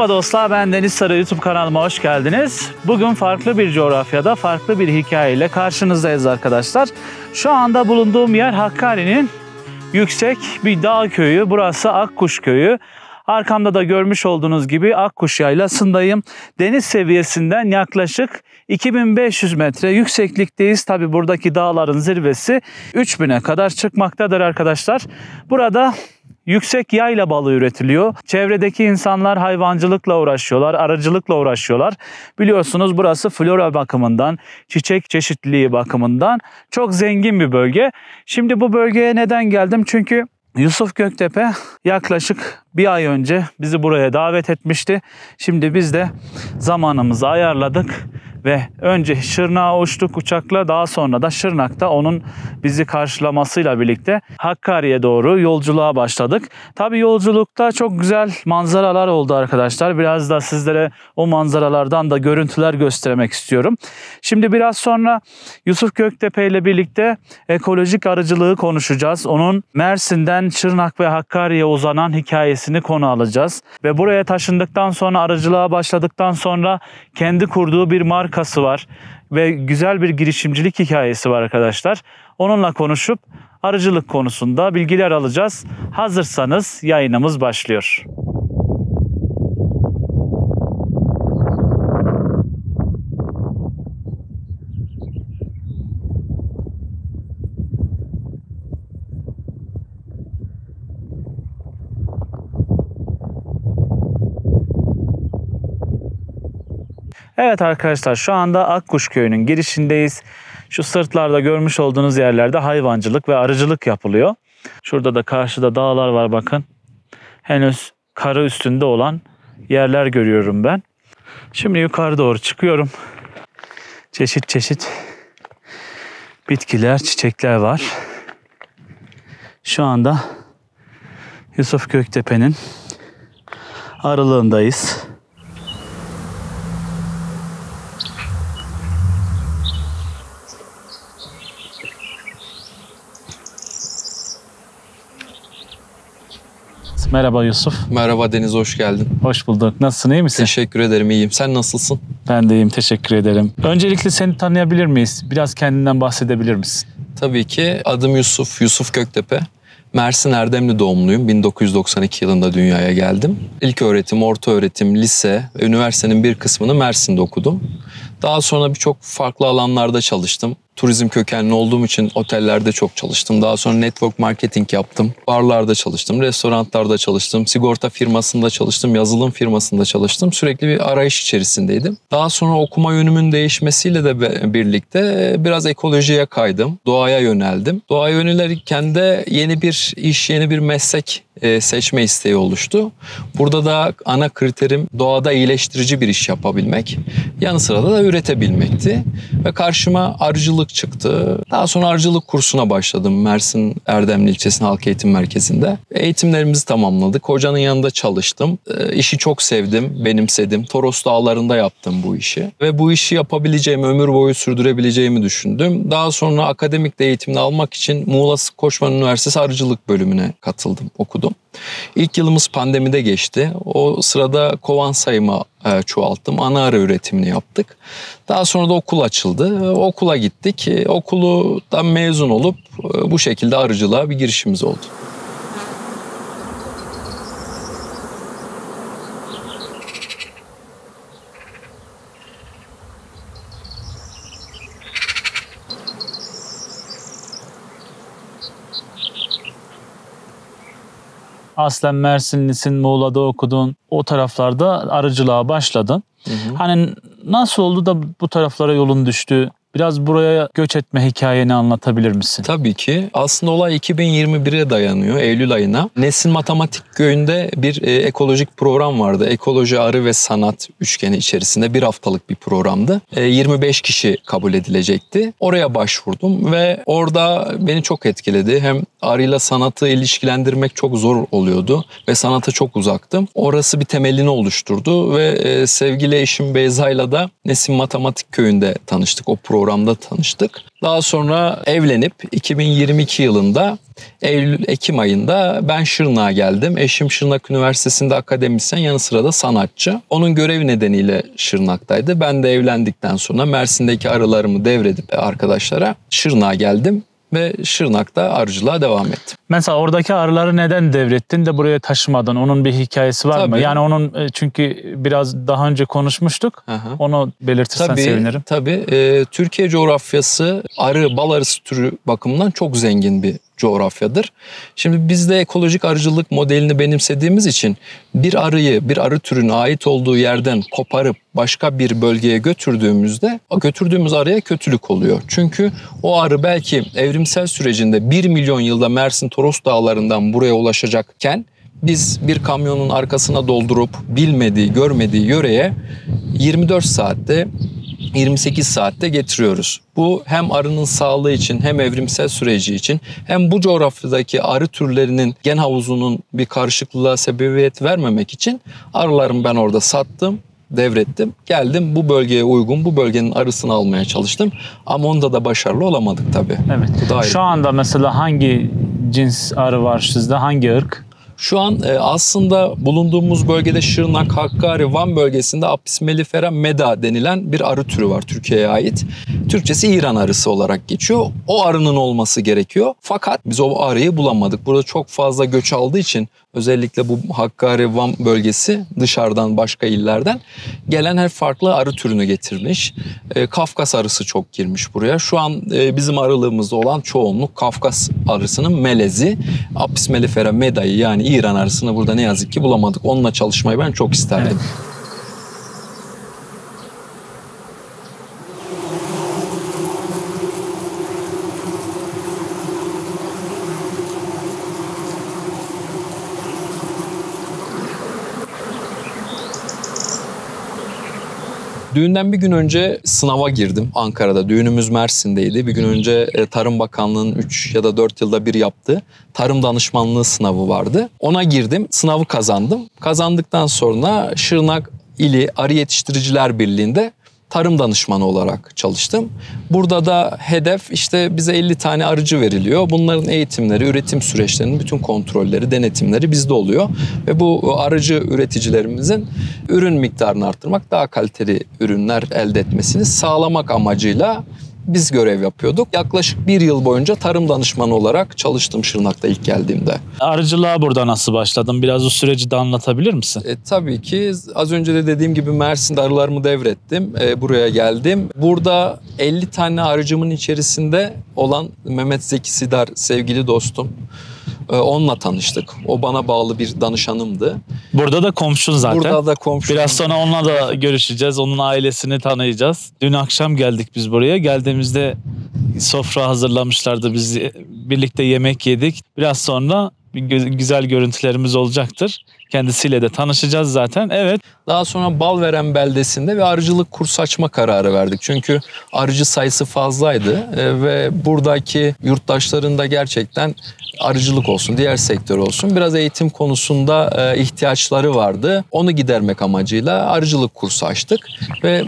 Merhaba dostlar, ben Deniz Sarı, YouTube kanalıma hoş geldiniz. Bugün farklı bir coğrafyada, farklı bir hikayeyle karşınızdayız arkadaşlar. Şu anda bulunduğum yer Hakkari'nin yüksek bir dağ köyü. Burası Akkuş Köyü. Arkamda da görmüş olduğunuz gibi Akkuş Yaylası'ndayım. Deniz seviyesinden yaklaşık 2500 metre yükseklikteyiz. Tabi buradaki dağların zirvesi 3000'e kadar çıkmaktadır arkadaşlar. Burada yüksek yayla balığı üretiliyor. Çevredeki insanlar hayvancılıkla uğraşıyorlar, arıcılıkla uğraşıyorlar. Biliyorsunuz burası flora bakımından, çiçek çeşitliliği bakımından çok zengin bir bölge. Şimdi bu bölgeye neden geldim? Çünkü Yusuf Göktepe yaklaşık bir ay önce bizi buraya davet etmişti. Şimdi biz de zamanımızı ayarladık ve önce Şırnak'a uçtuk uçakla, daha sonra da Şırnak'ta onun bizi karşılamasıyla birlikte Hakkari'ye doğru yolculuğa başladık. Tabii yolculukta çok güzel manzaralar oldu arkadaşlar. Biraz da sizlere o manzaralardan da görüntüler göstermek istiyorum. Şimdi biraz sonra Yusuf Göktepe ile birlikte ekolojik arıcılığı konuşacağız. Onun Mersin'den Şırnak ve Hakkari'ye uzanan hikayesini konu alacağız. Ve buraya taşındıktan sonra, arıcılığa başladıktan sonra kendi kurduğu bir markası var ve güzel bir girişimcilik hikayesi var arkadaşlar. Onunla konuşup arıcılık konusunda bilgiler alacağız. Hazırsanız yayınımız başlıyor. Evet arkadaşlar, şu anda Akkuş Köyü'nün girişindeyiz. Şu sırtlarda görmüş olduğunuz yerlerde hayvancılık ve arıcılık yapılıyor. Şurada da karşıda dağlar var bakın. Henüz karı üstünde olan yerler görüyorum ben. Şimdi yukarı doğru çıkıyorum. Çeşit çeşit bitkiler, çiçekler var. Şu anda Yusuf Göktepe'nin arılığındayız. Merhaba Yusuf. Merhaba Deniz, hoş geldin. Hoş bulduk. Nasılsın, iyi misin? Teşekkür ederim, iyiyim. Sen nasılsın? Ben de iyiyim, teşekkür ederim. Öncelikle seni tanıyabilir miyiz? Biraz kendinden bahsedebilir misin? Tabii ki. Adım Yusuf Göktepe. Mersin Erdemli doğumluyum. 1992 yılında dünyaya geldim. İlk öğretim, orta öğretim, lise ve üniversitenin bir kısmını Mersin'de okudum. Daha sonra birçok farklı alanlarda çalıştım. Turizm kökenli olduğum için otellerde çok çalıştım. Daha sonra network marketing yaptım. Barlarda çalıştım, restoranlarda çalıştım, sigorta firmasında çalıştım, yazılım firmasında çalıştım. Sürekli bir arayış içerisindeydim. Daha sonra okuma yönümün değişmesiyle de birlikte biraz ekolojiye kaydım. Doğaya yöneldim. Doğaya yönelirken de yeni bir iş, yeni bir meslek seçme isteği oluştu. Burada da ana kriterim doğada iyileştirici bir iş yapabilmek. Yanı sırada da üretebilmekti. Ve karşıma arıcılık çıktı. Daha sonra arıcılık kursuna başladım Mersin Erdemli ilçesinin halk eğitim merkezinde. Eğitimlerimizi tamamladık. Hocanın yanında çalıştım. İşi çok sevdim, benimsedim. Toros Dağları'nda yaptım bu işi. Ve bu işi yapabileceğimi, ömür boyu sürdürebileceğimi düşündüm. Daha sonra akademik de eğitimini almak için Muğla Koçman Üniversitesi Arıcılık bölümüne katıldım, okudum. İlk yılımız pandemide geçti. O sırada kovan sayımı çoğalttım. Ana arı üretimini yaptık. Daha sonra da okul açıldı. Okula gittik. Okuldan mezun olup bu şekilde arıcılığa bir girişimiz oldu. Aslen Mersinlisin, Muğla'da okudun, o taraflarda arıcılığa başladın. Hani nasıl oldu da bu taraflara yolun düştü? Biraz buraya göç etme hikayeni anlatabilir misin? Tabii ki. Aslında olay 2021'e dayanıyor, Eylül ayına. Nesin Matematik Köyü'nde bir ekolojik program vardı. Ekoloji, arı ve sanat üçgeni içerisinde bir haftalık bir programdı. 25 kişi kabul edilecekti. Oraya başvurdum ve orada beni çok etkiledi. Hem arıyla sanatı ilişkilendirmek çok zor oluyordu ve sanata çok uzaktım. Orası bir temelini oluşturdu ve sevgili eşim Beyza'yla da Nesin Matematik Köyü'nde tanıştık. O programda tanıştık. Daha sonra evlenip 2022 yılında Eylül-Ekim ayında ben Şırnak'a geldim. Eşim Şırnak Üniversitesi'nde akademisyen, yanı sıra da sanatçı. Onun görevi nedeniyle Şırnak'taydı. Ben de evlendikten sonra Mersin'deki arılarımı devredip arkadaşlara Şırnak'a geldim ve Şırnak'ta arıcılığa devam ettim. Mesela oradaki arıları neden devrettin de buraya taşımadın? Onun bir hikayesi var mı? Yani onun çünkü biraz daha önce konuşmuştuk. Onu belirtirsen sevinirim. Tabii. Türkiye coğrafyası arı, bal arısı türü bakımından çok zengin bir coğrafyadır. Şimdi biz de ekolojik arıcılık modelini benimsediğimiz için bir arıyı, bir arı türüne ait olduğu yerden koparıp başka bir bölgeye götürdüğümüzde götürdüğümüz arıya kötülük oluyor. Çünkü o arı belki evrimsel sürecinde 1 milyon yılda Mersin Toros Dağları'ndan buraya ulaşacakken biz bir kamyonun arkasına doldurup bilmediği, görmediği yöreye 24 saatte 28 saatte getiriyoruz. Bu hem arının sağlığı için, hem evrimsel süreci için, hem bu coğrafyadaki arı türlerinin gen havuzunun bir karışıklığa sebebiyet vermemek için arılarımı ben orada sattım, devrettim. Geldim, bu bölgeye uygun, bu bölgenin arısını almaya çalıştım. Ama onda da başarılı olamadık tabii. Evet. Şu anda mesela hangi cins arı var sizde? Hangi ırk? Şu an aslında bulunduğumuz bölgede Şırnak, Hakkari, Van bölgesinde Apis mellifera meda denilen bir arı türü var, Türkiye'ye ait. Türkçesi İran arısı olarak geçiyor. O arının olması gerekiyor. Fakat biz o arıyı bulamadık. Burada çok fazla göç aldığı için özellikle bu Hakkari, Van bölgesi dışarıdan, başka illerden gelen her farklı arı türünü getirmiş. Kafkas arısı çok girmiş buraya. Şu an bizim arılığımızda olan çoğunluk Kafkas arısının melezi. Apis mellifera meda'yı, yani İran arısını burada ne yazık ki bulamadık. Onunla çalışmayı ben çok isterdim. Evet. Düğünden bir gün önce sınava girdim Ankara'da. Düğünümüz Mersin'deydi. Bir gün önce Tarım Bakanlığı'nın 3 ya da 4 yılda bir yaptığı tarım danışmanlığı sınavı vardı. Ona girdim, sınavı kazandım. Kazandıktan sonra Şırnak İli Arı Yetiştiriciler Birliği'nde tarım danışmanı olarak çalıştım. Burada da hedef, işte bize 50 tane arıcı veriliyor. Bunların eğitimleri, üretim süreçlerinin bütün kontrolleri, denetimleri bizde oluyor. Ve bu arıcı üreticilerimizin ürün miktarını arttırmak, daha kaliteli ürünler elde etmesini sağlamak amacıyla biz görev yapıyorduk. Yaklaşık 1 yıl boyunca tarım danışmanı olarak çalıştım Şırnak'ta ilk geldiğimde. Arıcılığa burada nasıl başladın? Biraz o süreci de anlatabilir misin? Tabii ki. Az önce de dediğim gibi Mersin'de arılarımı devrettim. Buraya geldim. Burada 50 tane arıcımın içerisinde olan Mehmet Zeki Sidar, sevgili dostum. Onunla tanıştık. O bana bağlı bir danışanımdı. Burada da komşun zaten. Burada da komşum. Biraz sonra onunla da görüşeceğiz. Onun ailesini tanıyacağız. Dün akşam geldik biz buraya. Geldiğimizde sofra hazırlamışlardı. Biz birlikte yemek yedik. Biraz sonra güzel görüntülerimiz olacaktır. Kendisiyle de tanışacağız zaten. Evet. Daha sonra Balveren beldesinde bir arıcılık kursu açma kararı verdik. Çünkü arıcı sayısı fazlaydı ve buradaki yurttaşların da gerçekten arıcılık olsun, diğer sektör olsun, biraz eğitim konusunda ihtiyaçları vardı. Onu gidermek amacıyla arıcılık kursu açtık ve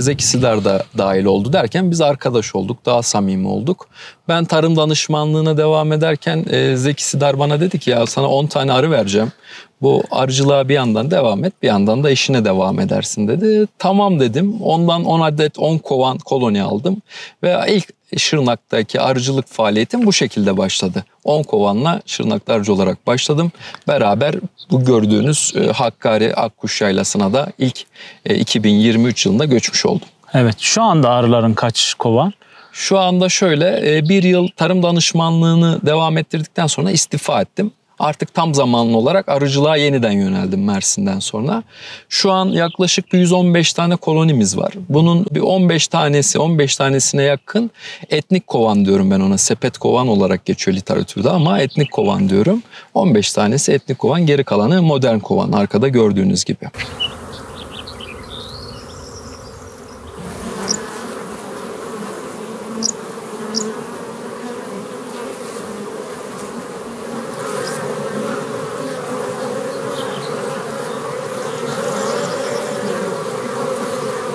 Zeki Sidar da dahil oldu derken biz arkadaş olduk, daha samimi olduk. Ben tarım danışmanlığına devam ederken Zeki Sidar bana dedi ki, ya sana 10 tane arı vereceğim. Bu arıcılığa bir yandan devam et, bir yandan da işine devam edersin dedi. Tamam dedim. Ondan 10 adet 10 kovan koloni aldım ve ilk Şırnak'taki arıcılık faaliyetim bu şekilde başladı. 10 kovanla Şırnak'ta arıcı olarak başladım. Beraber bu gördüğünüz Hakkari Akkuş Yaylası'na da ilk 2023 yılında göçmüş oldum. Evet. Şu anda arıların kaç kovan? Şu anda şöyle, 1 yıl tarım danışmanlığını devam ettirdikten sonra istifa ettim. Artık tam zamanlı olarak arıcılığa yeniden yöneldim Mersin'den sonra. Şu an yaklaşık 115 tane kolonimiz var. Bunun bir 15 tanesine yakın etnik kovan diyorum ben ona. Sepet kovan olarak geçiyor literatürde ama etnik kovan diyorum. 15 tanesi etnik kovan, geri kalanı modern kovan, arkada gördüğünüz gibi.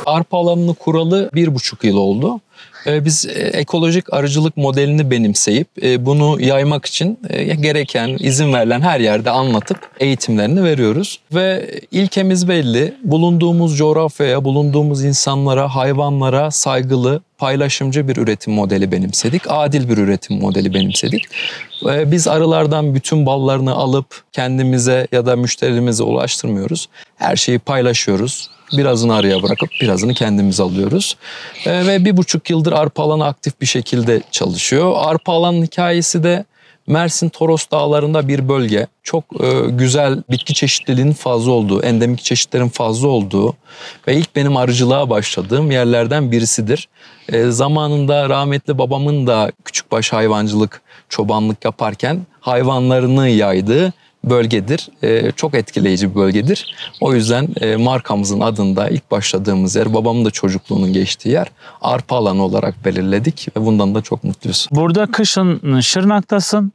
Arpa alanını kuralı 1,5 yıl oldu. Biz ekolojik arıcılık modelini benimseyip bunu yaymak için gereken, izin verilen her yerde anlatıp eğitimlerini veriyoruz. Ve ilkemiz belli. Bulunduğumuz coğrafyaya, bulunduğumuz insanlara, hayvanlara saygılı, paylaşımcı bir üretim modeli benimsedik. Adil bir üretim modeli benimsedik. Biz arılardan bütün ballarını alıp kendimize ya da müşterimize ulaştırmıyoruz. Her şeyi paylaşıyoruz. Birazını arıya bırakıp birazını kendimiz alıyoruz. Ve 1,5 yıldır arpa alanı aktif bir şekilde çalışıyor. Arpa alanın hikayesi de Mersin Toros Dağları'nda bir bölge. Çok güzel bitki çeşitliliğinin fazla olduğu, endemik çeşitlerin fazla olduğu ve ilk benim arıcılığa başladığım yerlerden birisidir. Zamanında rahmetli babamın da küçükbaş hayvancılık, çobanlık yaparken hayvanlarını yaydığı bölgedir. Çok etkileyici bir bölgedir. O yüzden markamızın adında ilk başladığımız yer, babamın da çocukluğunun geçtiği yer, arpa alanı olarak belirledik ve bundan da çok mutluyuz. Burada kışın Şırnak'tasın.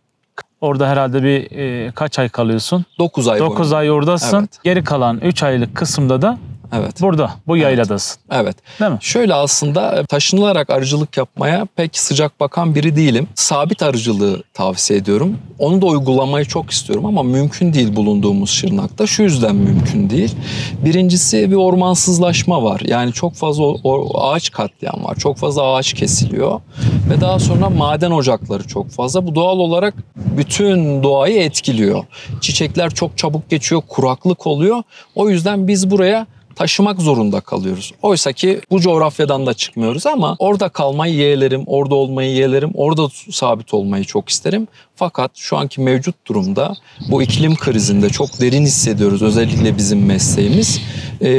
Orada herhalde bir kaç ay kalıyorsun? 9 ay 9 ay oradasın. Evet. Geri kalan 3 aylık kısımda da burada, bu yayladasın. Evet. Değil mi? Şöyle aslında taşınılarak arıcılık yapmaya pek sıcak bakan biri değilim. Sabit arıcılığı tavsiye ediyorum. Onu da uygulamayı çok istiyorum ama mümkün değil bulunduğumuz Şırnak'ta. Şu yüzden mümkün değil. Birincisi bir ormansızlaşma var. Yani çok fazla ağaç katliam var. Çok fazla ağaç kesiliyor. Ve daha sonra maden ocakları çok fazla. Bu doğal olarak bütün doğayı etkiliyor. Çiçekler çok çabuk geçiyor, kuraklık oluyor. O yüzden biz buraya taşımak zorunda kalıyoruz. Oysa ki bu coğrafyadan da çıkmıyoruz ama orada kalmayı yeğlerim, orada olmayı yeğlerim, orada sabit olmayı çok isterim. Fakat şu anki mevcut durumda bu iklim krizinde çok derin hissediyoruz, özellikle bizim mesleğimiz.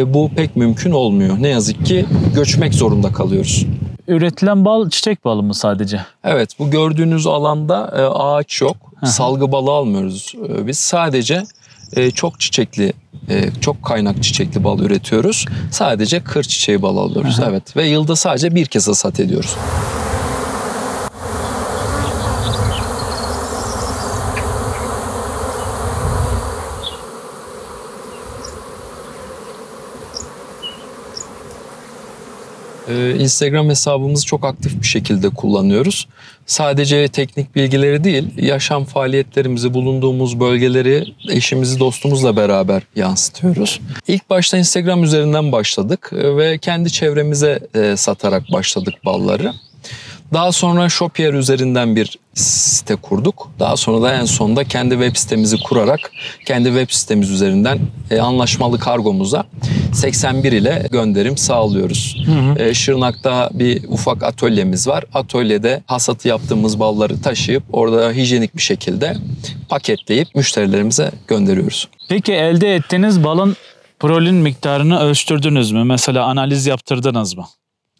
Bu pek mümkün olmuyor. Ne yazık ki göçmek zorunda kalıyoruz. Üretilen bal çiçek balı mı sadece? Evet, bu gördüğünüz alanda ağaç yok. Salgı balı almıyoruz. Biz sadece çok çiçekli, çok kaynak çiçekli bal üretiyoruz. Sadece kır çiçeği bal alıyoruz. Evet, ve yılda sadece bir kez hasat ediyoruz. Instagram hesabımızı çok aktif bir şekilde kullanıyoruz. Sadece teknik bilgileri değil, yaşam faaliyetlerimizi, bulunduğumuz bölgeleri eşimizi, dostumuzla beraber yansıtıyoruz. İlk başta Instagram üzerinden başladık ve kendi çevremize satarak başladık balları. Daha sonra Shopier üzerinden bir site kurduk. Daha sonra da en sonunda kendi web sitemizi kurarak kendi web sitemiz üzerinden anlaşmalı kargomuza 81 ile gönderim sağlıyoruz. Şırnak'ta bir ufak atölyemiz var. Atölyede hasatı yaptığımız balları taşıyıp orada hijyenik bir şekilde paketleyip müşterilerimize gönderiyoruz. Peki elde ettiğiniz balın prolin miktarını ölçtürdünüz mü? Mesela analiz yaptırdınız mı?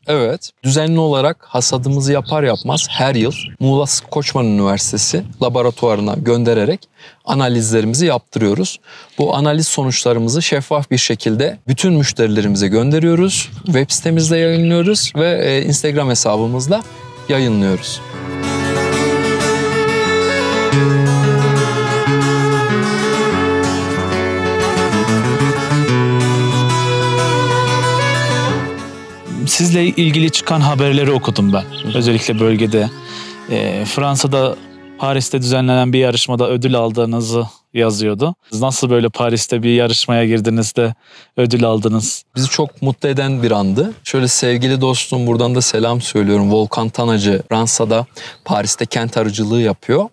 Evet, düzenli olarak hasadımızı yapar yapmaz her yıl Muğla Koçman Üniversitesi laboratuvarına göndererek analizlerimizi yaptırıyoruz. Bu analiz sonuçlarımızı şeffaf bir şekilde bütün müşterilerimize gönderiyoruz. Web sitemizde yayınlıyoruz ve Instagram hesabımızda yayınlıyoruz. Sizle ilgili çıkan haberleri okudum ben. Özellikle bölgede. Fransa'da, Paris'te düzenlenen bir yarışmada ödül aldığınızı yazıyordu. Siz nasıl böyle Paris'te bir yarışmaya girdiniz de ödül aldınız? Bizi çok mutlu eden bir andı. Şöyle sevgili dostum, buradan da selam söylüyorum. Volkan Tanacı, Fransa'da, Paris'te kent arıcılığı yapıyor.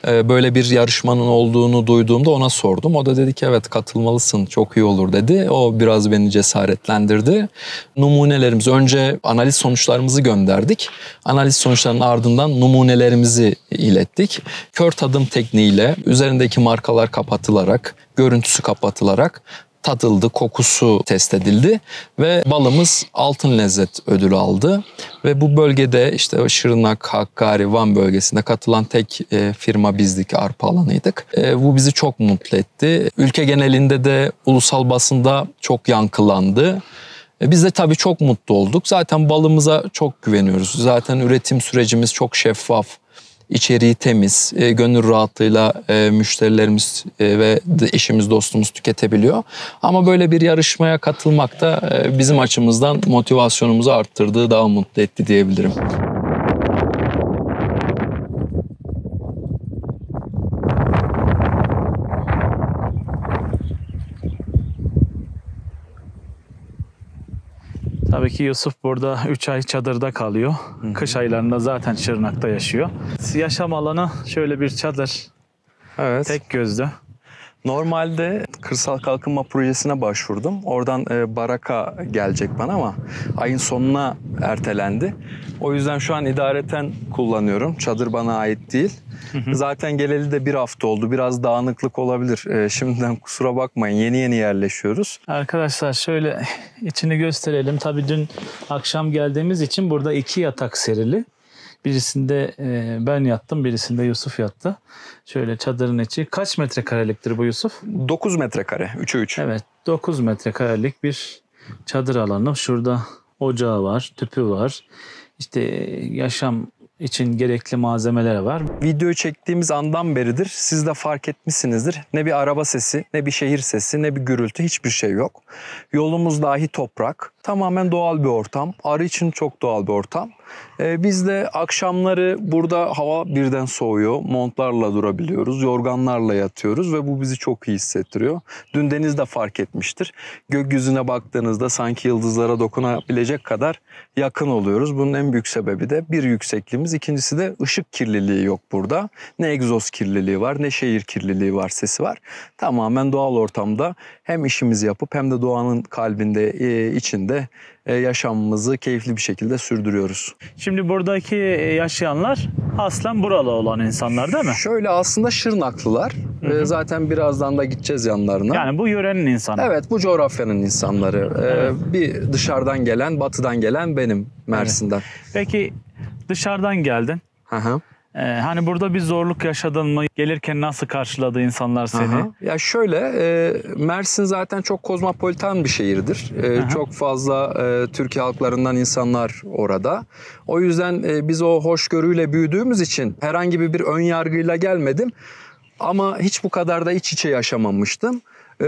Böyle bir yarışmanın olduğunu duyduğumda ona sordum. O da dedi ki evet, katılmalısın, çok iyi olur dedi. O biraz beni cesaretlendirdi. Numunelerimizi, önce analiz sonuçlarımızı gönderdik. Analiz sonuçlarının ardından numunelerimizi ilettik. Kör tadım tekniğiyle üzerindeki markalar kapatılarak, görüntüsü kapatılarak tadıldı, kokusu test edildi ve balımız altın lezzet ödülü aldı. Ve bu bölgede işte Şırnak, Hakkari, Van bölgesinde katılan tek firma bizdik, arpa alanıydık. Bu bizi çok mutlu etti. Ülke genelinde de ulusal basında çok yankılandı. Biz de tabii çok mutlu olduk. Zaten balımıza çok güveniyoruz. Zaten üretim sürecimiz çok şeffaf. içeriği temiz, gönül rahatlığıyla müşterilerimiz ve eşimiz, dostumuz tüketebiliyor. Ama böyle bir yarışmaya katılmak da bizim açımızdan motivasyonumuzu arttırdı, daha mutlu etti diyebilirim. Tabii ki Yusuf burada 3 ay çadırda kalıyor. Kış aylarında zaten Şırnak'ta yaşıyor. Yaşam alanı şöyle bir çadır. Evet. Tek gözlü. Normalde kırsal kalkınma projesine başvurdum. Oradan baraka gelecek bana ama ayın sonuna ertelendi. O yüzden şu an idareten kullanıyorum. Çadır bana ait değil. Zaten geleli de bir hafta oldu. Biraz dağınıklık olabilir. Şimdiden kusura bakmayın. Yeni yaşıyoruz. Arkadaşlar şöyle içini gösterelim. Tabii dün akşam geldiğimiz için burada 2 yatak serili. Birisinde ben yattım, birisinde Yusuf yattı. Şöyle çadırın içi. Kaç metrekareliktir bu Yusuf? 9 metrekare, 3'e 3. Evet, 9 metrekarelik bir çadır alanı. Şurada ocağı var, tüpü var. İşte yaşam için gerekli malzemeler var. Videoyu çektiğimiz andan beridir siz de fark etmişsinizdir. Ne bir araba sesi, ne bir şehir sesi, ne bir gürültü, hiçbir şey yok. Yolumuz dahi toprak. Tamamen doğal bir ortam. Arı için çok doğal bir ortam. Biz de akşamları burada hava birden soğuyor. Montlarla durabiliyoruz. Yorganlarla yatıyoruz ve bu bizi çok iyi hissettiriyor. Dün Deniz de fark etmiştir. Gökyüzüne baktığınızda sanki yıldızlara dokunabilecek kadar yakın oluyoruz. Bunun en büyük sebebi de bir yüksekliğimiz. İkincisi de ışık kirliliği yok burada. Ne egzoz kirliliği var, ne şehir kirliliği var, sesi var. Tamamen doğal ortamda hem işimizi yapıp hem de doğanın kalbinde, içinde yaşamımızı keyifli bir şekilde sürdürüyoruz. Şimdi buradaki yaşayanlar aslen buralı olan insanlar değil mi? Şöyle aslında Şırnaklılar. Zaten birazdan da gideceğiz yanlarına. Yani bu yörenin insanı. Evet, bu coğrafyanın insanları. Evet. Bir dışarıdan gelen, batıdan gelen benim Mersin'den. Peki dışarıdan geldin. Hı. Hani burada bir zorluk yaşadın mı? Gelirken nasıl karşıladı insanlar seni? Aha. Ya şöyle, Mersin zaten çok kozmopolitan bir şehirdir. Çok fazla Türkiye halklarından insanlar orada. O yüzden biz o hoşgörüyle büyüdüğümüz için herhangi bir ön yargıyla gelmedim. Ama hiç bu kadar da iç içe yaşamamıştım.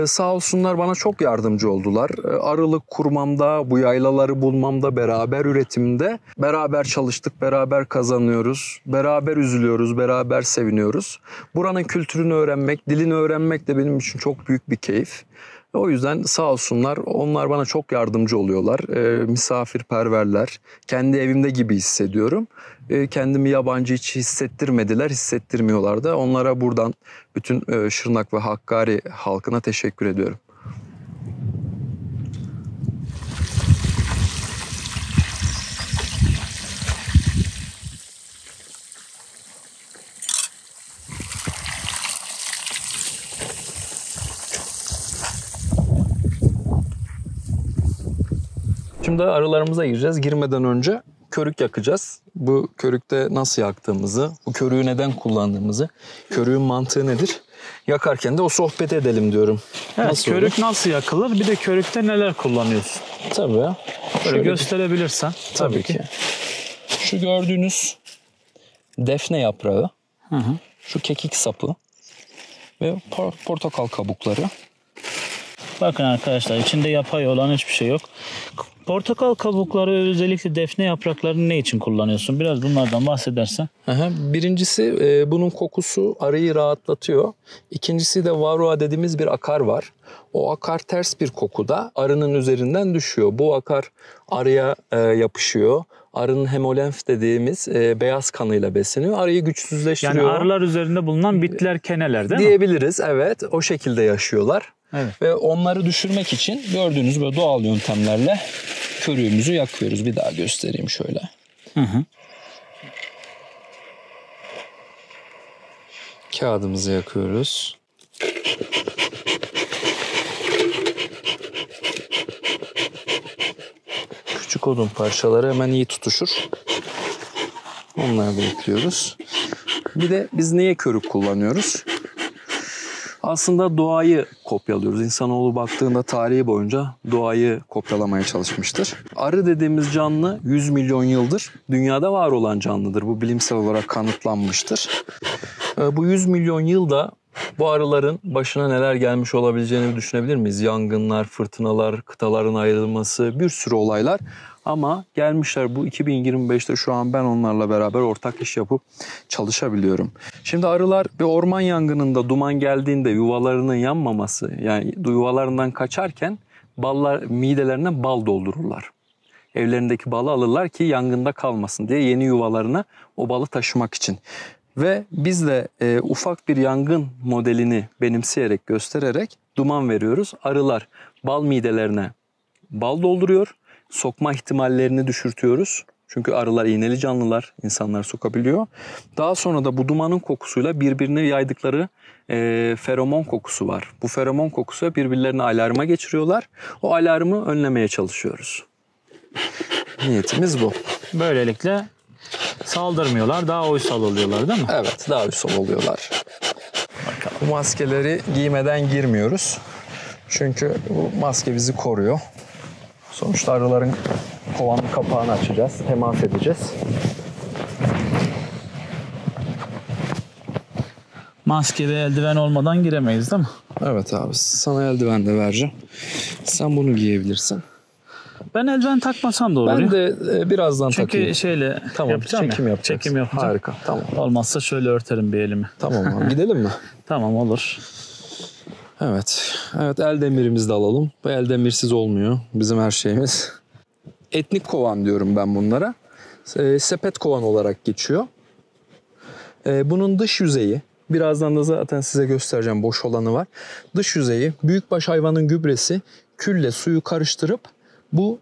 Sağ olsunlar bana çok yardımcı oldular. Arılık kurmamda, bu yaylaları bulmamda, beraber üretimde beraber çalıştık, beraber kazanıyoruz, beraber üzülüyoruz, beraber seviniyoruz. Buranın kültürünü öğrenmek, dilini öğrenmek de benim için çok büyük bir keyif. O yüzden sağ olsunlar, onlar bana çok yardımcı oluyorlar. Misafirperverler, kendi evimde gibi hissediyorum. Kendimi yabancı hiç hissettirmediler, hissettirmiyorlar da. Onlara buradan bütün Şırnak ve Hakkari halkına teşekkür ediyorum. Şimdi arılarımıza gireceğiz. Girmeden önce körük yakacağız. Bu körükte nasıl yaktığımızı, bu körüğü neden kullandığımızı, körüğün mantığı nedir? Yakarken de o sohbet edelim diyorum. Evet, nasıl körük olur? nasıl yakılır? Bir de körükte neler kullanıyorsun? Tabii. Böyle Şöyle gösterebilirsen. Tabii ki. Şu gördüğünüz defne yaprağı, şu kekik sapı ve portakal kabukları. Bakın arkadaşlar, içinde yapay olan hiçbir şey yok. Portakal kabukları ve özellikle defne yapraklarını ne için kullanıyorsun? Biraz bunlardan bahsedersen. Birincisi bunun kokusu arıyı rahatlatıyor. İkincisi de varroa dediğimiz bir akar var. O akar ters bir kokuda arının üzerinden düşüyor. Bu akar arıya yapışıyor. Arının hemolenf dediğimiz beyaz kanıyla besleniyor. Arıyı güçsüzleştiriyor. Yani arılar üzerinde bulunan bitkiler keneler değil mi? Diyebiliriz, evet. O şekilde yaşıyorlar. Evet. Ve onları düşürmek için gördüğünüz böyle doğal yöntemlerle körüğümüzü yakıyoruz. Bir daha göstereyim şöyle. Kağıdımızı yakıyoruz. Küçük odun parçaları hemen iyi tutuşur. Onları da ekliyoruz. Bir de biz niye körük kullanıyoruz? aslında doğayı kopyalıyoruz. İnsanoğlu baktığında tarihi boyunca doğayı kopyalamaya çalışmıştır. Arı dediğimiz canlı 100 milyon yıldır dünyada var olan canlıdır. Bu bilimsel olarak kanıtlanmıştır. Bu 100 milyon yılda bu arıların başına neler gelmiş olabileceğini düşünebilir miyiz? Yangınlar, fırtınalar, kıtaların ayrılması, bir sürü olaylar. Ama gelmişler bu 2025'te şu an ben onlarla beraber ortak iş yapıp çalışabiliyorum. Şimdi arılar bir orman yangınında duman geldiğinde yuvalarının yanmaması, yani yuvalarından kaçarken midelerine bal doldururlar. Evlerindeki balı alırlar ki yangında kalmasın diye yeni yuvalarına o balı taşımak için. Ve biz de ufak bir yangın modelini benimseyerek, göstererek duman veriyoruz. Arılar bal midelerine bal dolduruyor. Sokma ihtimallerini düşürtüyoruz. Çünkü arılar iğneli canlılar, insanlar sokabiliyor. Daha sonra da bu dumanın kokusuyla birbirine yaydıkları feromon kokusu var. Bu feromon kokusuyla birbirlerine alarma geçiriyorlar. O alarmı önlemeye çalışıyoruz. Niyetimiz bu. Böylelikle saldırmıyorlar, daha uysal oluyorlar değil mi? Evet, daha uysal oluyorlar. Bakalım. Bu maskeleri giymeden girmiyoruz. Çünkü bu maske bizi koruyor. Sonuçta arıların kovanın kapağını açacağız, temas edeceğiz. Maske ve eldiven olmadan giremeyiz değil mi? Evet abi, sana eldiven de vereceğim. Sen bunu giyebilirsin. Ben eldiven takmasam da olur. Ben de birazdan çünkü takayım. Çünkü şeyle tamam, yapacağım çekim ya. yapacağız. Çekim yapacağım. Harika, tamam. Olmazsa şöyle örterim bir elimi. Tamam abi, gidelim mi? Tamam, olur. Evet, el demirimizi de alalım. Bu el demirsiz olmuyor bizim her şeyimiz. Etnik kovan diyorum ben bunlara. Sepet kovan olarak geçiyor. Bunun dış yüzeyi, birazdan da zaten size göstereceğim, boş olanı var. Dış yüzeyi büyükbaş hayvanın gübresi, külle suyu karıştırıp bu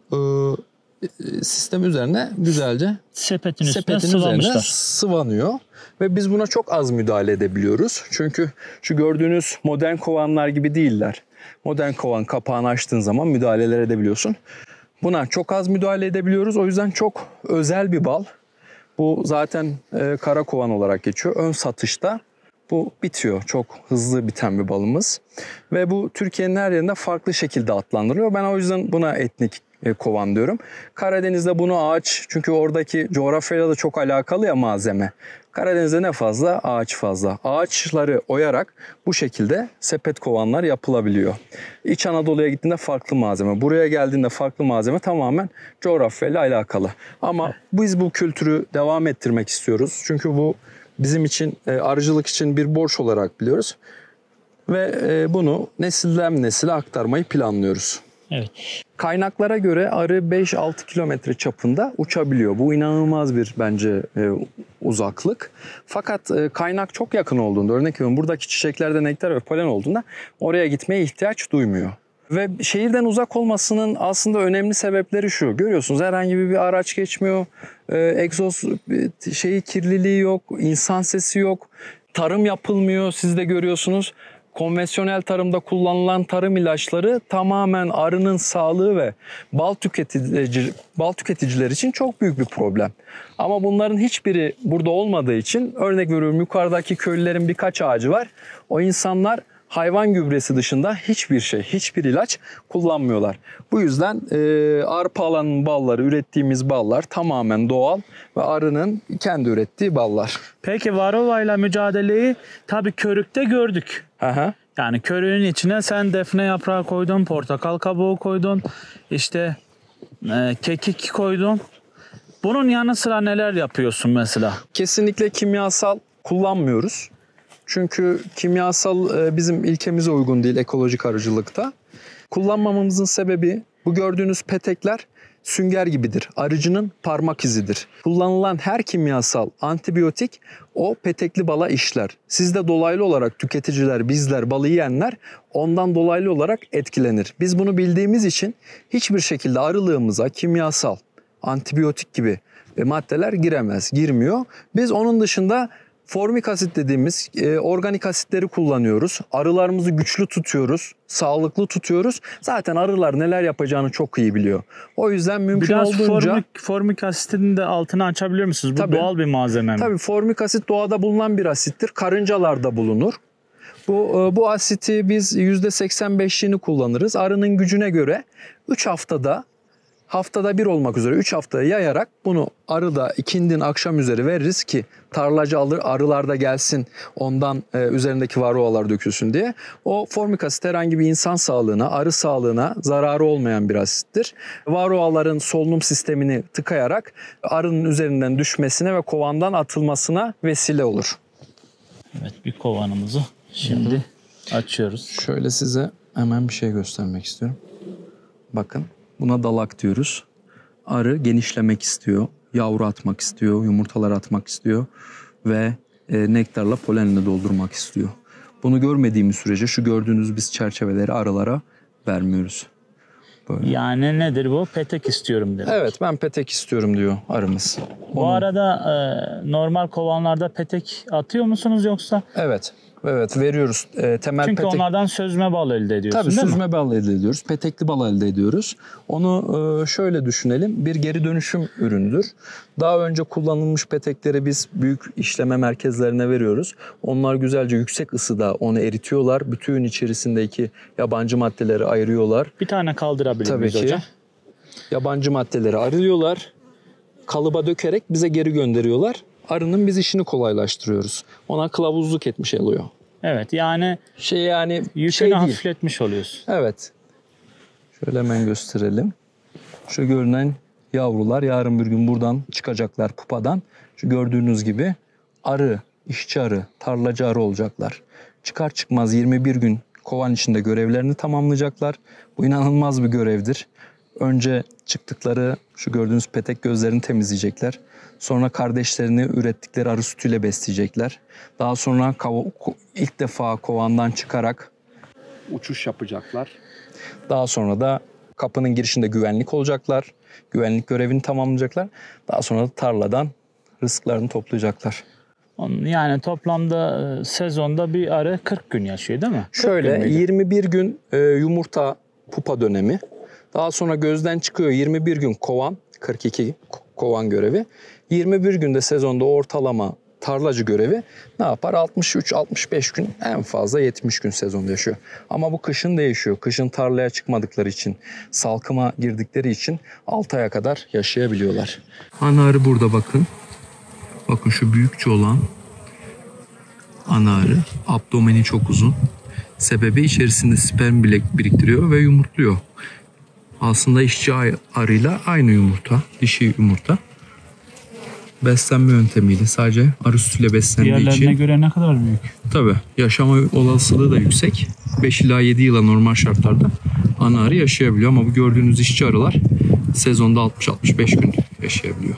sistem üzerine güzelce sepetin üzerine sıvanıyor. Ve biz buna çok az müdahale edebiliyoruz. Çünkü şu gördüğünüz modern kovanlar gibi değiller. Modern kovan kapağını açtığın zaman müdahaleler edebiliyorsun. Buna çok az müdahale edebiliyoruz. O yüzden çok özel bir bal. Bu zaten kara kovan olarak geçiyor. Ön satışta bu bitiyor. Çok hızlı biten bir balımız. Ve bu Türkiye'nin her yerinde farklı şekilde adlandırılıyor. Ben o yüzden buna etnik kovan diyorum. Karadeniz'de bunu ağaç, çünkü oradaki coğrafyayla da çok alakalı ya malzeme. Karadeniz'de ne fazla? Ağaç fazla. Ağaçları oyarak bu şekilde sepet kovanlar yapılabiliyor. İç Anadolu'ya gittiğinde farklı malzeme. Buraya geldiğinde farklı malzeme, tamamen coğrafyayla alakalı. Ama biz bu kültürü devam ettirmek istiyoruz. Çünkü bu bizim için, arıcılık için bir borç olarak biliyoruz. Ve bunu nesilden nesile aktarmayı planlıyoruz. Evet. Kaynaklara göre arı 5-6 kilometre çapında uçabiliyor. Bu inanılmaz bir bence uzaklık. Fakat kaynak çok yakın olduğunda, örnek veriyorum buradaki çiçeklerde nektar ve polen olduğunda oraya gitmeye ihtiyaç duymuyor. Ve şehirden uzak olmasının aslında önemli sebepleri şu. Görüyorsunuz, herhangi bir araç geçmiyor. Egzoz kirliliği yok, insan sesi yok. Tarım yapılmıyor, siz de görüyorsunuz. Konvansiyonel tarımda kullanılan tarım ilaçları tamamen arının sağlığı ve bal tüketiciler için çok büyük bir problem. Ama bunların hiçbiri burada olmadığı için, örnek veriyorum, yukarıdaki köylülerin birkaç ağacı var. O insanlar hayvan gübresi dışında hiçbir ilaç kullanmıyorlar. Bu yüzden Arpalan'ın balları, ürettiğimiz ballar tamamen doğal ve arının kendi ürettiği ballar. Peki varroa ile mücadeleyi tabii körükte gördük. Aha. Yani körüğün içine sen defne yaprağı koydun, portakal kabuğu koydun, işte kekik koydun. Bunun yanı sıra neler yapıyorsun mesela? Kesinlikle kimyasal kullanmıyoruz. Çünkü kimyasal bizim ilkemize uygun değil ekolojik arıcılıkta. Kullanmamamızın sebebi, bu gördüğünüz petekler sünger gibidir. Arıcının parmak izidir. Kullanılan her kimyasal antibiyotik o petekli bala işler. Siz de dolaylı olarak tüketiciler, bizler, balı yiyenler ondan dolaylı olarak etkilenir. Biz bunu bildiğimiz için hiçbir şekilde arılığımıza kimyasal, antibiyotik gibi maddeler girmiyor. Biz onun dışında formik asit dediğimiz organik asitleri kullanıyoruz. Arılarımızı güçlü tutuyoruz, sağlıklı tutuyoruz. Zaten arılar neler yapacağını çok iyi biliyor. O yüzden mümkün olduğunca... Formik asitinin de altını açabilir misiniz? Bu tabii, doğal bir malzeme mi? Tabii, formik asit doğada bulunan bir asittir. Karıncalarda bulunur. Bu asiti biz %85'ini kullanırız. Arının gücüne göre 3 haftada bir olmak üzere 3 haftaya yayarak bunu arıda ikindin akşam üzeri veririz ki tarlacı arılar da gelsin, ondan üzerindeki varroalar dökülsün diye. O formik asit herhangi bir insan sağlığına, arı sağlığına zararı olmayan bir asittir. Varroaların solunum sistemini tıkayarak arının üzerinden düşmesine ve kovandan atılmasına vesile olur. Evet, bir kovanımızı şimdi açıyoruz. Şöyle size hemen bir şey göstermek istiyorum. Bakın, buna dalak diyoruz. Arı genişlemek istiyor, yavru atmak istiyor, yumurtalar atmak istiyor ve nektarla polenle doldurmak istiyor. Bunu görmediğimiz sürece şu gördüğünüz biz çerçeveleri arılara vermiyoruz. Böyle. Yani nedir bu? Petek istiyorum demek. Evet, ben petek istiyorum diyor arımız. Bu arada normal kovanlarda petek atıyor musunuz yoksa? Evet veriyoruz. Temel Çünkü petek... onlardan süzme bal elde ediyorsun, Tabii değil mi? süzme bal elde ediyoruz. Petekli bal elde ediyoruz. Onu şöyle düşünelim. Bir geri dönüşüm ürünüdür. Daha önce kullanılmış petekleri biz büyük işleme merkezlerine veriyoruz. Onlar güzelce yüksek ısıda onu eritiyorlar. Bütün içerisindeki yabancı maddeleri ayırıyorlar. Bir tane kaldırabilir miyiz Tabii ki. hocam? Yabancı maddeleri ayırıyorlar. Kalıba dökerek bize geri gönderiyorlar. Arının biz işini kolaylaştırıyoruz. Ona kılavuzluk etmiş oluyor. Evet, yani değil. yükünü hafifletmiş oluyorsun. Evet. Şöyle hemen gösterelim. Şu görünen yavrular yarın bir gün buradan çıkacaklar pupadan. Şu gördüğünüz gibi arı, işçi arı, tarlacı arı olacaklar. Çıkar çıkmaz 21 gün kovan içinde görevlerini tamamlayacaklar. Bu inanılmaz bir görevdir. Önce çıktıkları şu gördüğünüz petek gözlerini temizleyecekler. Sonra kardeşlerini ürettikleri arı sütüyle besleyecekler. Daha sonra ilk defa kovandan çıkarak uçuş yapacaklar. Daha sonra da kapının girişinde güvenlik olacaklar. Güvenlik görevini tamamlayacaklar. Daha sonra da tarladan rızıklarını toplayacaklar. Yani toplamda sezonda bir arı 40 gün yaşıyor, değil mi? Şöyle 21 gün yumurta pupa dönemi. Daha sonra gözden çıkıyor 21 gün kovan, 42 kovan görevi. 21 günde sezonda ortalama tarlacı görevi ne yapar? 63-65 gün, en fazla 70 gün sezonda yaşıyor. Ama bu kışın değişiyor. Kışın tarlaya çıkmadıkları için, salkıma girdikleri için 6 aya kadar yaşayabiliyorlar. Ana arı burada bakın. Bakın şu büyükçe olan ana arı. Abdomeni çok uzun. Sebebi içerisinde sperm biriktiriyor ve yumurtluyor. Aslında işçi arıyla aynı yumurta, dişi yumurta. Beslenme yöntemiyle sadece arı sütüyle beslendiği için. Diğerlerine göre ne kadar büyük? Tabii. Yaşama olasılığı da yüksek. 5 ila 7 yıla normal şartlarda ana arı yaşayabiliyor. Ama bu gördüğünüz işçi arılar sezonda 60-65 gün yaşayabiliyor.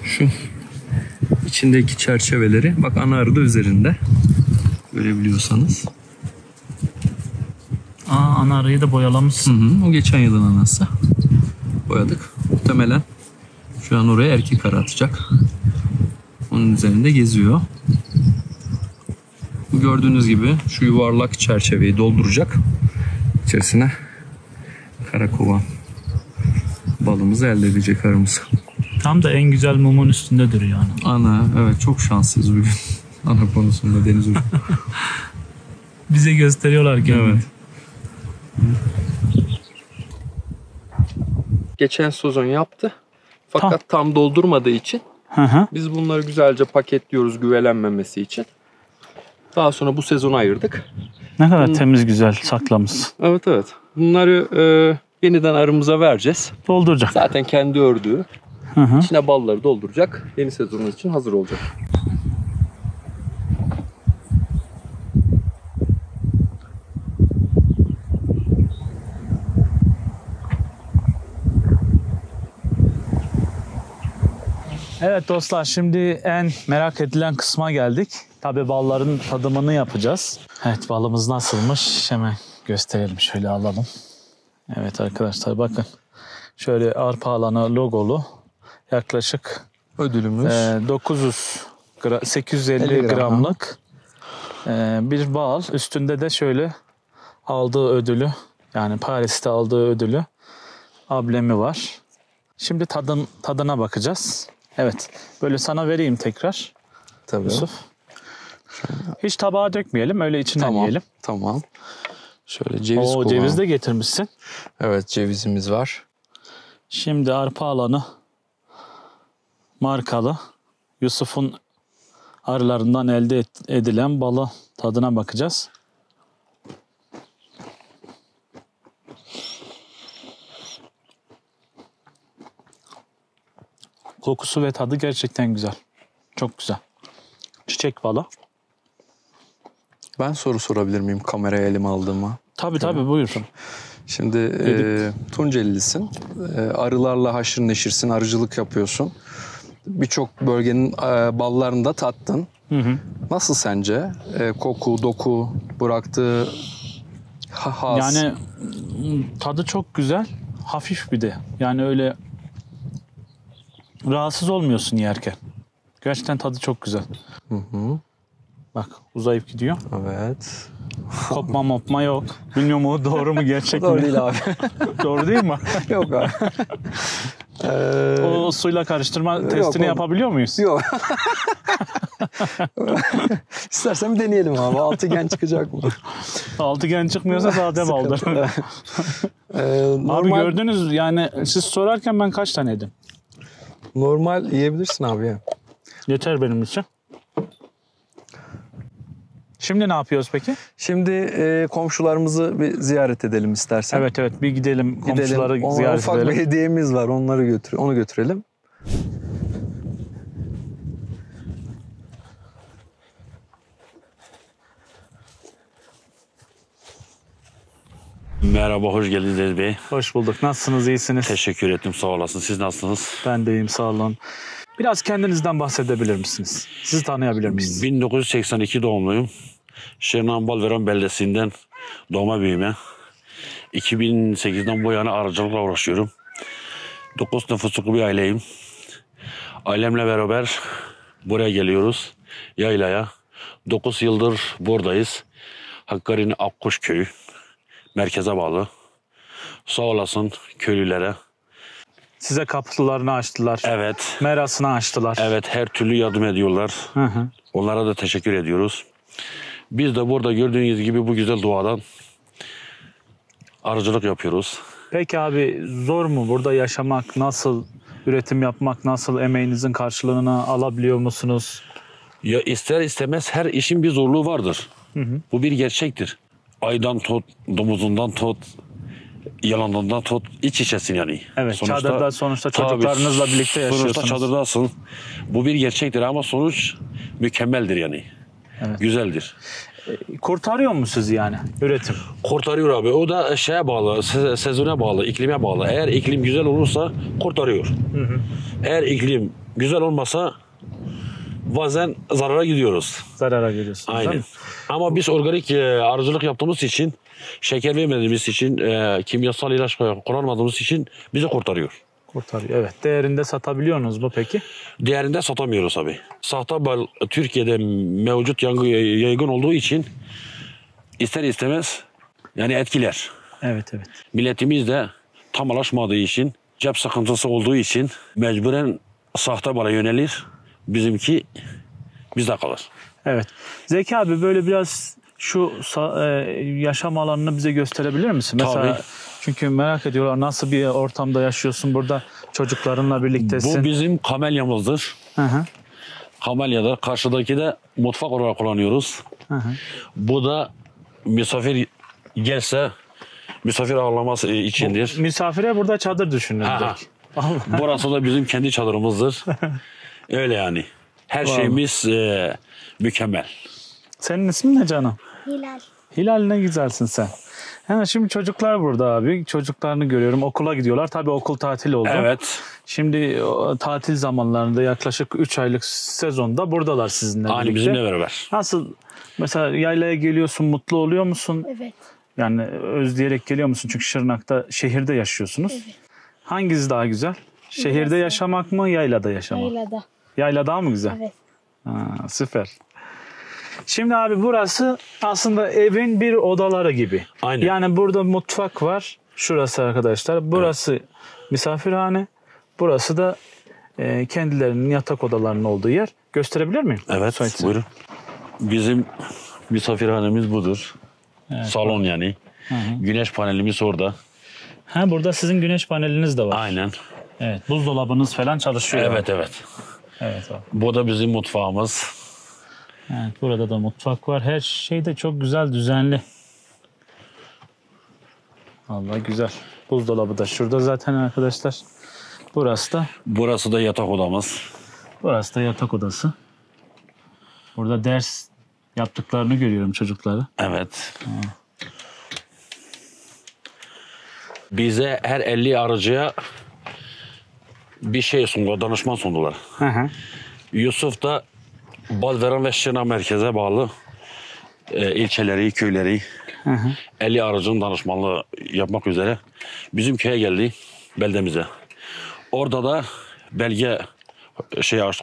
Şu içindeki çerçeveleri bak ana arı da üzerinde. Görebiliyorsanız. Ana arıyı da boyalamışsın. O geçen yılın anası. Boyadık. Muhtemelen şu an oraya erkek arı atacak. Onun üzerinde geziyor. Bu gördüğünüz gibi şu yuvarlak çerçeveyi dolduracak. İçerisine karakovan balımızı elde edecek arımız. Tam da en güzel mumun üstünde duruyor yani. Ana, evet, çok şanslıyız bugün. Ana konusunda Deniz Hocam. Bize gösteriyorlar kendini. Evet. Geçen sezon yaptı. Fakat tam doldurmadığı için biz bunları güzelce paketliyoruz güvelenmemesi için. Daha sonra bu sezonu ayırdık. Ne kadar temiz güzel saklamışsın. Evet. Bunları yeniden arımıza vereceğiz. Dolduracak. Zaten kendi ördüğü. İçine balları dolduracak. Yeni sezonumuz için hazır olacak. Evet dostlar, şimdi en merak edilen kısma geldik. Tabii balların tadımını yapacağız. Evet, balımız nasılmış hemen gösterelim, şöyle alalım. Evet arkadaşlar bakın. Şöyle arpa alanı logolu yaklaşık ödülümüz 850 gramlık bir bal. Üstünde de şöyle aldığı ödülü, yani Paris'te aldığı ödülü ablemi var. Şimdi tadına bakacağız. Evet, böyle sana vereyim tekrar. Tabii. Yusuf. Hiç tabağa dökmeyelim. Öyle içinden yiyelim. Tamam. Şöyle ceviz kullanalım. Ceviz de getirmişsin. Evet, cevizimiz var. Şimdi arpa alanı markalı Yusuf'un arılarından elde edilen balı tadına bakacağız. Kokusu ve tadı gerçekten güzel. Çok güzel. Çiçek balı. Ben soru sorabilir miyim kameraya elime aldığıma? Tabii buyur. Şimdi Tuncelilisin. Arılarla haşır neşirsin, arıcılık yapıyorsun. Birçok bölgenin ballarını da tattın. Hı. Nasıl sence? Koku, doku, bıraktığı haz. Yani tadı çok güzel. Hafif bir de. Yani öyle rahatsız olmuyorsun yerken. Gerçekten tadı çok güzel. Hı. Bak uzayıp gidiyor. Evet. Kopma mopma yok. Bilmiyorum o doğru mu gerçek mi? Doğru değil abi. Doğru değil mi? Yok abi. O suyla karıştırma testini yapabiliyor muyuz? Yok. İstersen bir deneyelim abi. Altıgen çıkacak mı? Altıgen çıkmıyorsa sade baldır. Abi gördünüz yani siz sorarken ben kaç tane yedim? Normal yiyebilirsin abi ya. Yeter benim için. Şimdi ne yapıyoruz peki? Şimdi komşularımızı bir ziyaret edelim istersen. Evet bir gidelim komşuları Ona ziyaret ufak edelim. bir hediyemiz var. Onu götürelim. Merhaba, hoş geldiniz Deniz Bey. Hoş bulduk. Nasılsınız? İyisiniz? Teşekkür ettim, sağ olasın. Siz nasılsınız? Ben de iyiyim, sağ olun. Biraz kendinizden bahsedebilir misiniz? Sizi tanıyabilir miyiz? 1982 doğumluyum. Şırnak'ın Balveran beldesinden doğma büyüme. 2008'den bu yana arıcılıkla uğraşıyorum. 9 nüfuslu bir aileyim. Ailemle beraber buraya geliyoruz. Yaylaya. 9 yıldır buradayız. Hakkari'nin Akkuş köyü. Merkeze bağlı. Sağ olasın köylülere. Size kapılarını açtılar. Evet. Merasını açtılar. Evet, her türlü yardım ediyorlar. Hı. Onlara da teşekkür ediyoruz. Biz de burada gördüğünüz gibi bu güzel doğadan arıcılık yapıyoruz. Peki abi zor mu burada yaşamak? Nasıl üretim yapmak? Nasıl emeğinizin karşılığını alabiliyor musunuz? Ya ister istemez her işin bir zorluğu vardır. Bu bir gerçektir. Aydan tut, domuzundan tut, yalanından tut, iç içesin yani. Evet, çadırda sonuçta çocuklarınızla birlikte yaşıyorsunuz. Sonuçta çadırdasın. Bu bir gerçektir ama sonuç mükemmeldir yani. Evet. Güzeldir. Kurtarıyor mu sizi yani üretim? Kurtarıyor abi. O da şeye bağlı, sezona bağlı, iklime bağlı. Eğer iklim güzel olursa kurtarıyor. Eğer iklim güzel olmasa bazen zarara gidiyoruz. Zarara giriyorsunuz. Aynen. Ama biz organik arıcılık yaptığımız için, şeker vermediğimiz için, kimyasal ilaç kullanmadığımız için bizi kurtarıyor. Kurtarıyor. Evet. Değerinde satabiliyorsunuz mu peki? Değerinde satamıyoruz abi. Sahte bal Türkiye'de mevcut yaygın olduğu için ister istemez yani etkiler. Evet. Milletimiz de tam alışmadığı için, cep sıkıntısı olduğu için mecburen sahte bala yönelir. Bizimki bizde kalır. Evet. Zeki abi böyle biraz şu yaşam alanını bize gösterebilir misin? Mesela Tabii. çünkü merak ediyorlar nasıl bir ortamda yaşıyorsun burada çocuklarınla birliktesin. Bu bizim kamelyamızdır. Hı. Kamelyadır. Karşıdaki de mutfak olarak kullanıyoruz. Hı. Bu da misafir gelse misafir ağırlaması içindir. Misafire burada çadır düşünün direkt. Burası da bizim kendi çadırımızdır. Öyle yani. Her şeyimiz mükemmel. Senin ismin ne canım? Hilal. Hilal ne güzelsin sen. Şimdi çocuklar burada abi. Çocuklarını görüyorum. Okula gidiyorlar. Tabii okul tatil oldu. Evet. Şimdi tatil zamanlarında yaklaşık 3 aylık sezonda buradalar sizinle Aynı birlikte. bizimle beraber. Nasıl? Mesela yaylaya geliyorsun, mutlu oluyor musun? Evet. Yani özleyerek geliyor musun? Çünkü Şırnak'ta, şehirde yaşıyorsunuz. Evet. Hangisi daha güzel? Şehirde yaşamak mı, yaylada yaşamak? Yaylada. Yayla daha mı güzel? Evet. Süper. Şimdi abi burası aslında evin bir odaları gibi. Aynen. Yani burada mutfak var. Şurası arkadaşlar. Burası misafirhane. Burası da kendilerinin yatak odalarının olduğu yer. Gösterebilir miyim? Evet. Müsaitse. Buyurun. Bizim misafirhanemiz budur. Evet, salon yani. Hı. Güneş panelimiz orada. Ha, burada sizin güneş paneliniz de var. Aynen. Evet, buzdolabınız falan çalışıyor. Evet, yani. evet. Evet abi. Bu da bizim mutfağımız. Evet, burada da mutfak var. Her şey de çok güzel, düzenli. Vallahi güzel. Buzdolabı da şurada zaten arkadaşlar. Burası da yatak odamız. Burası da yatak odası. Burada ders yaptıklarını görüyorum çocukları. Evet. Bize her 50 arıcıya bir şey sundular, danışman sundular. Hı. Yusuf da Balveren ve Şırnak merkeze bağlı ilçeleri, köyleri 50 arıcının danışmanlığı yapmak üzere bizim köye geldi, beldemize. Orada da belge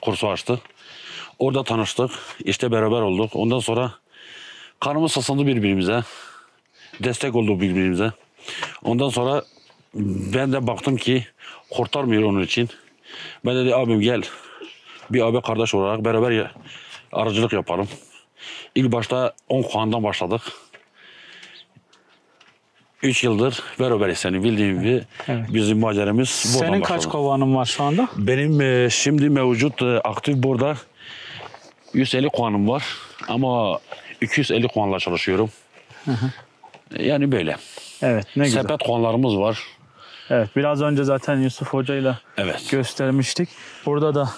kursu açtı. Orada tanıştık, işte beraber olduk. Ondan sonra kanımız ısındı birbirimize, destek olduk birbirimize. Ondan sonra ben de baktım ki kurtarmıyor onun için. Ben dedi abim gel, bir abi kardeş olarak beraber arıcılık yapalım. İlk başta 10 kovandan başladık. 3 yıldır beraberiz seni bildiğin gibi. Evet. Bizim maceremiz buradan başladı. Senin kaç kovanın var şu anda? Benim şimdi mevcut aktif burada 150 kovanım var. Ama 250 kovanla çalışıyorum. Yani böyle. Evet, ne güzel. Sepet kovanlarımız var. Evet, biraz önce zaten Yusuf Hoca'yla göstermiştik. Burada da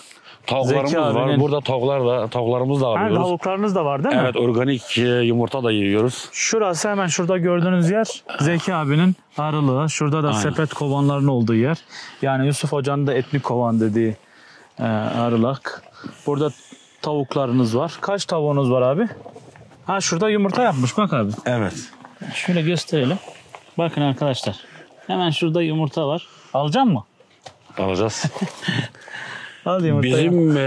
tavuklarımız var. Burada tavuklarımız da alıyoruz. Tavuklarınız da var değil mi? Evet, organik yumurta da yiyoruz. Şurası hemen şurada gördüğünüz yer Zeki abinin arılığı. Şurada da sepet kovanların olduğu yer. Yani Yusuf Hoca'nın da etnik kovan dediği arılık. Burada tavuklarınız var. Kaç tavuğunuz var abi? Ha, şurada yumurta yapmış bak abi. Evet. Şöyle gösterelim. Bakın arkadaşlar. Hemen şurada yumurta var. Alacak mı? Alacağız. Al yumurtayı. Bizim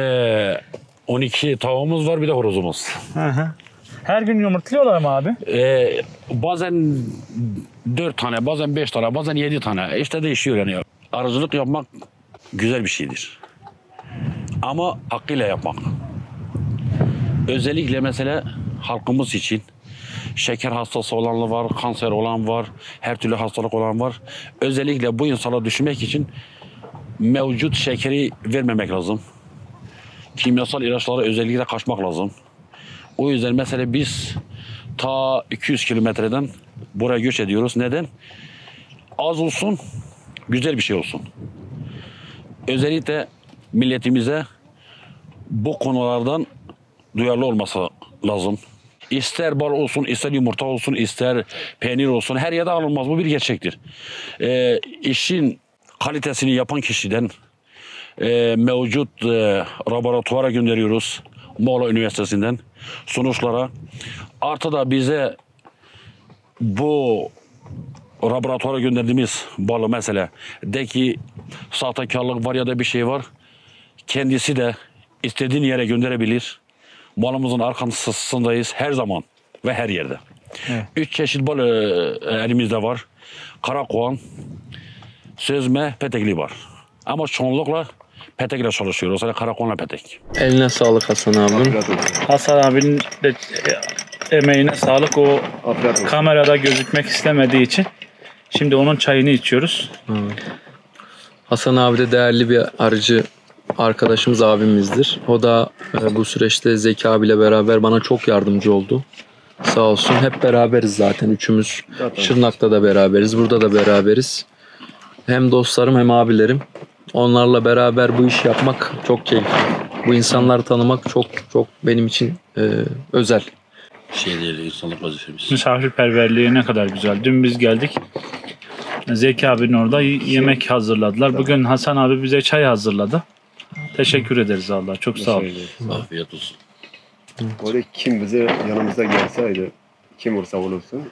12 tavuğumuz var, bir de horozumuz. Her gün yumurtluyorlar mı abi? Bazen 4 tane, bazen 5 tane, bazen 7 tane. İşte değişiyor yani. Arıcılık yapmak güzel bir şeydir. Ama hakkıyla yapmak. Özellikle mesela halkımız için şeker hastası olanlar var, kanser olan var, her türlü hastalık olan var. Özellikle bu insanları düşünmek için mevcut şekeri vermemek lazım. Kimyasal ilaçlara özellikle kaçmak lazım. O yüzden mesela biz ta 200 kilometreden buraya göç ediyoruz. Neden? Az olsun, güzel bir şey olsun. Özellikle milletimize bu konulardan duyarlı olması lazım. İster bal olsun, ister yumurta olsun, ister peynir olsun, her yerde alınmaz. Bu bir gerçektir. İşin kalitesini yapan kişiden mevcut laboratuvara gönderiyoruz. Muğla Üniversitesi'nden sonuçlara. Artı da bize bu laboratuvara gönderdiğimiz balı mesela de ki sahtekarlık var ya da bir şey var. Kendisi de istediğin yere gönderebilir. Malımızın arkasındayız her zaman ve her yerde. 3 çeşit bal elimizde var. Karakoğan, Sözme, Petekli var. Ama çoğunlukla petekle çalışıyoruz. Yani karakoğanla petek. Eline sağlık Hasan abim. Hasan abinin de emeğine sağlık. O kamerada gözükmek istemediği için. Şimdi onun çayını içiyoruz. Hasan abi de değerli bir arıcı arkadaşımız, abimizdir. O da bu süreçte Zeki abiyle beraber bana çok yardımcı oldu. Sağ olsun. Hep beraberiz zaten üçümüz. Şırnak'ta da beraberiz. Burada da beraberiz. Hem dostlarım hem abilerim. Onlarla beraber bu işi yapmak çok keyifli. Bu insanları tanımak çok benim için özel. Şey değil, insanlık vazifemiz. Misafirperverliği ne kadar güzel. Dün biz geldik. Zeki abinin orada yemek hazırladılar. Bugün Hasan abi bize çay hazırladı. Teşekkür ederiz Allah. Çok sağ olun. Afiyet olsun. Orada kim bize yanımıza gelseydi, kim olursa olursun,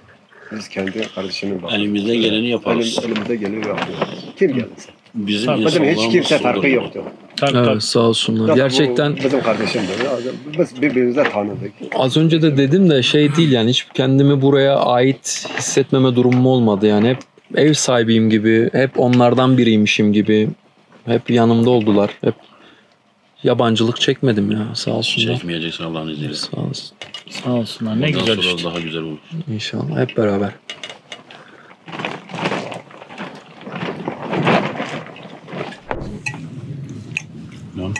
biz kendi kardeşinin bakıyoruz. Elimizden geleni yaparız. Elimizde geleni yapıyoruz. Kim gelirse. Bizim hiç kimse farkı yoktu. Evet, sağ olsunlar. Zaten gerçekten bizim kardeşimdir. Biz birbirimize tanıdık. Az önce de dedim de şey değil yani, hiç kendimi buraya ait hissetmeme durumum olmadı yani. Hep ev sahibiyim gibi, hep onlardan biriymişim gibi, hep yanımda oldular. Hep yabancılık çekmedim ya. Sağ olsunlar. Çekmeyeceksin Allah'ın izniyle. Sağ olasın. Sağ olsunlar. Ne güzel işte. Daha güzel olur. İnşallah hep beraber. Tamam.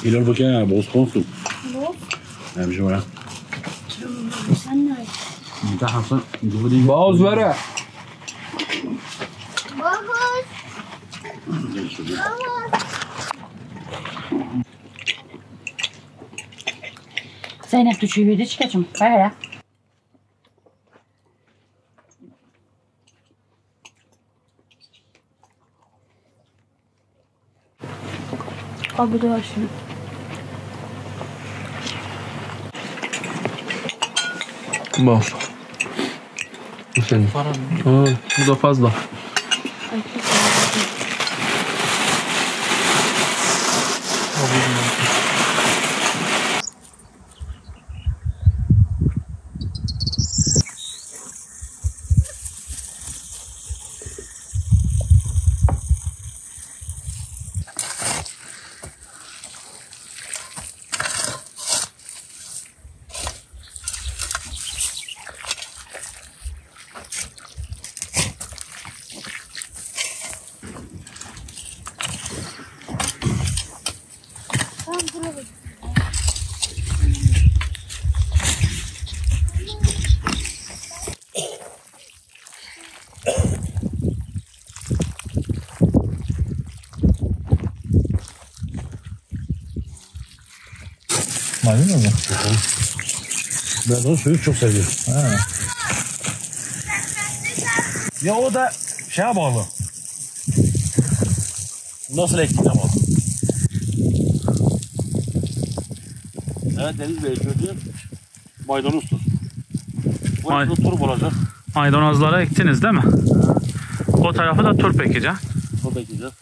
İlal bakayım ya, boz konsun. Boz? Ne bir şey var ya? Sen ne? Bağız vere. Babuz. Zeynep düşüyor bir de çıkacağım. Böyle. Abi de var şimdi. Bol. Bu senin. Aa, bu da fazla. Maymun mu? Ben onu suyu çok seviyorum. Ha. Ya o da şeye bağlı. Nasıl ektiğine bağlı. Evet Deniz Bey gördüğün maydanozdur. Burası turp olacak. Maydanozlara ektiniz değil mi? O tarafı da turp ekeceğim. Turp ekeceğiz.